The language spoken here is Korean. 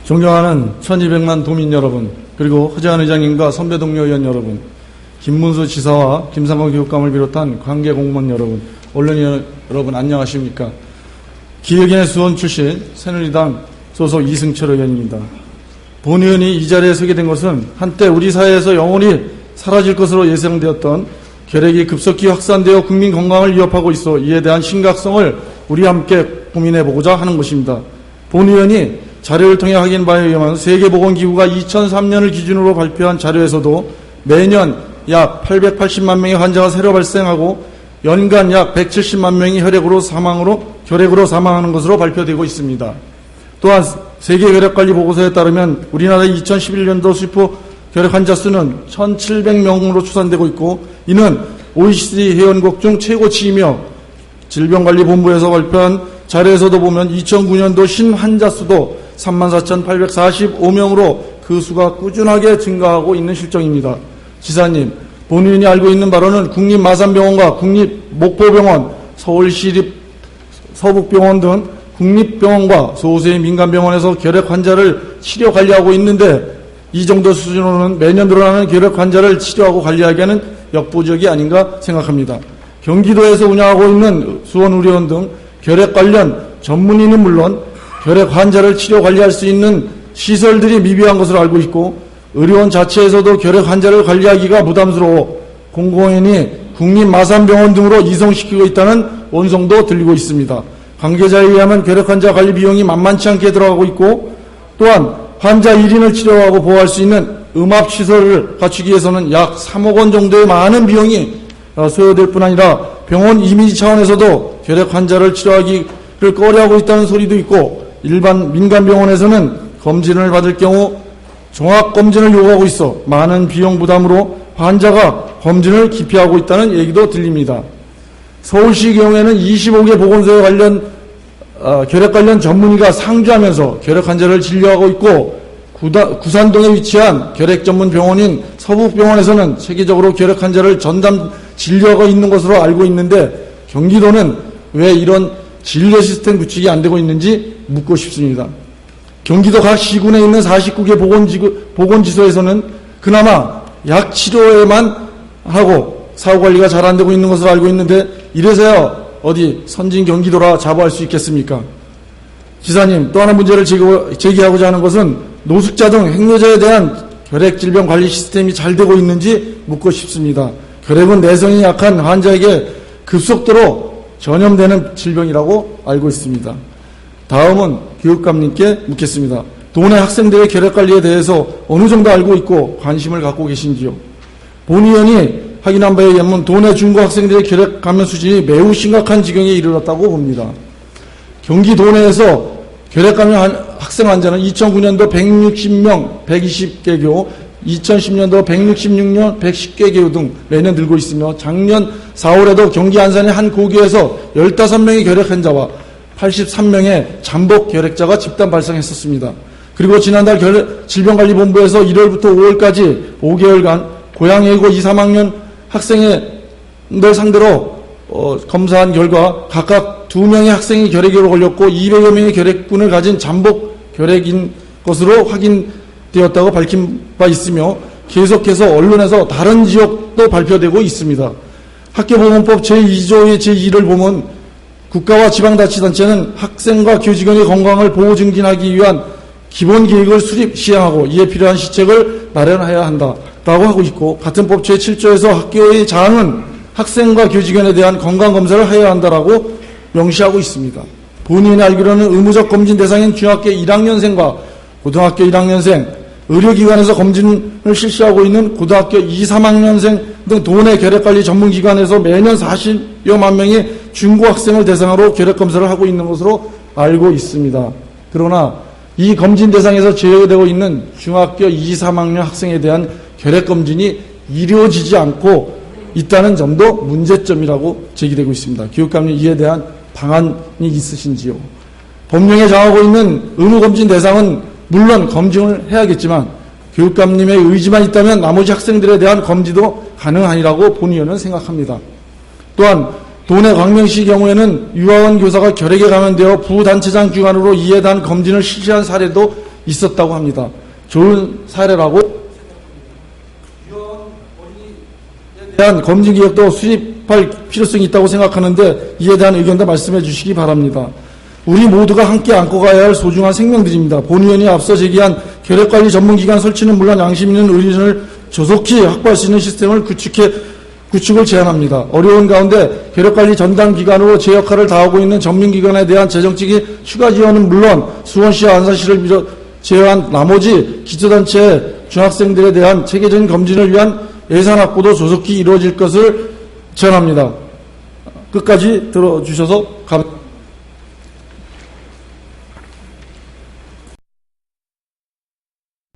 존경하는 1200만 도민 여러분, 그리고 허재한 의장님과 선배 동료 의원 여러분, 김문수 지사와 김상건 교육감을 비롯한 관계 공무원 여러분, 언론 여러분 안녕하십니까? 기획인의 수원 출신 새누리당 소속 이승철 의원입니다. 본 의원이 이 자리에 서게 된 것은 한때 우리 사회에서 영원히 사라질 것으로 예상되었던 결핵이 급속히 확산되어 국민 건강을 위협하고 있어 이에 대한 심각성을 우리 함께 고민해보고자 하는 것입니다. 본 의원이 자료를 통해 확인 바에 의하면 세계보건기구가 2003년을 기준으로 발표한 자료에서도 매년 약 880만 명의 환자가 새로 발생하고 연간 약 170만 명이 결핵으로 사망하는 것으로 발표되고 있습니다. 또한 세계결핵관리보고서에 따르면 우리나라의 2011년도 수포 결핵 환자 수는 1,700명으로 추산되고 있고 이는 OECD 회원국 중 최고치이며 질병관리본부에서 발표한 자료에서도 보면 2009년도 신환자 수도 34,845명으로 그 수가 꾸준하게 증가하고 있는 실정입니다. 지사님, 본인이 알고 있는 바로는 국립마산병원과 국립목포병원, 서울시립 서북병원 등 국립병원과 소수의 민간병원에서 결핵 환자를 치료 관리하고 있는데 이 정도 수준으로는 매년 늘어나는 결핵 환자를 치료하고 관리하기에는 역부족이 아닌가 생각합니다. 경기도에서 운영하고 있는 수원의료원 등 결핵 관련 전문의는 물론 결핵 환자를 치료 관리할 수 있는 시설들이 미비한 것으로 알고 있고 의료원 자체에서도 결핵 환자를 관리하기가 부담스러워 공공연히 국립마산병원 등으로 이송시키고 있다는 원성도 들리고 있습니다. 관계자에 의하면 결핵 환자 관리 비용이 만만치 않게 들어가고 있고 또한 환자 1인을 치료하고 보호할 수 있는 음압시설을 갖추기 위해서는 약 3억 원 정도의 많은 비용이 소요될 뿐 아니라 병원 이미지 차원에서도 결핵 환자를 치료하기를 꺼려하고 있다는 소리도 있고 일반 민간병원에서는 검진을 받을 경우 종합검진을 요구하고 있어 많은 비용 부담으로 환자가 검진을 기피하고 있다는 얘기도 들립니다. 서울시 경우에는 25개 보건소에 관련 결핵 관련 전문의가 상주하면서 결핵 환자를 진료하고 있고 구산동에 위치한 결핵 전문 병원인 서북병원에서는 세계적으로 결핵 환자를 전담 진료하고 있는 것으로 알고 있는데 경기도는 왜 이런 진료 시스템 구축이 안 되고 있는지 묻고 싶습니다. 경기도 각 시군에 있는 49개 보건지소에서는 그나마 약 치료에만 하고 사후관리가 잘 안 되고 있는 것으로 알고 있는데 이래서야 어디 선진 경기도라 자부할 수 있겠습니까? 지사님, 또 하나 문제를 제기하고자 하는 것은 노숙자 등 행로자에 대한 결핵 질병 관리 시스템이 잘 되고 있는지 묻고 싶습니다. 결핵은 내성이 약한 환자에게 급속도로 전염되는 질병이라고 알고 있습니다. 다음은 교육감님께 묻겠습니다. 도내 학생들의 결핵 관리에 대해서 어느 정도 알고 있고 관심을 갖고 계신지요? 본 의원이 확인한 바에 의하면 도내 중고 학생들의 결핵 감염 수준이 매우 심각한 지경에 이르렀다고 봅니다. 경기 도내에서 결핵 감염 학생 환자는 2009년도 160명 120개 교, 2010년도 166명 110개 교 등 매년 늘고 있으며 작년 4월에도 경기 안산의 한 고교에서 15명의 결핵 환자와 83명의 잠복 결핵자가 집단 발생했었습니다. 그리고 지난달 질병관리본부에서 1월부터 5월까지 5개월간 고양예고 2, 3학년 학생들 상대로 검사한 결과 각각 2명의 학생이 결핵으로 걸렸고 200여 명의 결핵군을 가진 잠복 결핵인 것으로 확인되었다고 밝힌 바 있으며 계속해서 언론에서 다른 지역도 발표되고 있습니다. 학교보건법 제2조의 제2를 보면 국가와 지방자치단체는 학생과 교직원의 건강을 보호 증진하기 위한 기본 계획을 수립, 시행하고 이에 필요한 시책을 마련해야 한다라고 하고 있고 같은 법 제7조에서 학교의 장은 학생과 교직원에 대한 건강검사를 해야 한다라고 명시하고 있습니다. 본인이 알기로는 의무적 검진 대상인 중학교 1학년생과 고등학교 1학년생, 의료기관에서 검진을 실시하고 있는 고등학교 2, 3학년생 등 도내 결핵관리 전문기관에서 매년 40여만 명의 중고학생을 대상으로 결핵검사를 하고 있는 것으로 알고 있습니다. 그러나 이 검진 대상에서 제외되고 있는 중학교 2, 3학년 학생에 대한 결핵검진이 이루어지지 않고 있다는 점도 문제점이라고 제기되고 있습니다. 교육감님 이에 대한 방안이 있으신지요? 법령에 정하고 있는 의무검진 대상은 물론 검증을 해야겠지만 교육감님의 의지만 있다면 나머지 학생들에 대한 검지도 가능하리라고 본 의원은 생각합니다. 또한 도내 광명시 경우에는 유아원 교사가 결핵에 감염되어 부단체장 주관으로 이에 대한 검진을 실시한 사례도 있었다고 합니다. 좋은 사례라고 어린이에 대한 검증 기획도 수립할 필요성이 있다고 생각하는데 이에 대한 의견도 말씀해 주시기 바랍니다. 우리 모두가 함께 안고 가야 할 소중한 생명들입니다. 본 의원이 앞서 제기한 결핵관리 전문기관 설치는 물론 양심 있는 의료진을 조속히 확보할 수 있는 시스템을 구축을 제안합니다. 어려운 가운데 결핵관리 전담기관으로 제 역할을 다하고 있는 전문기관에 대한 재정적인 추가 지원은 물론 수원시와 안산시를 제외한 나머지 기초단체 중학생들에 대한 체계적인 검진을 위한 예산 확보도 조속히 이루어질 것을 제안합니다. 끝까지 들어주셔서 감사합니다.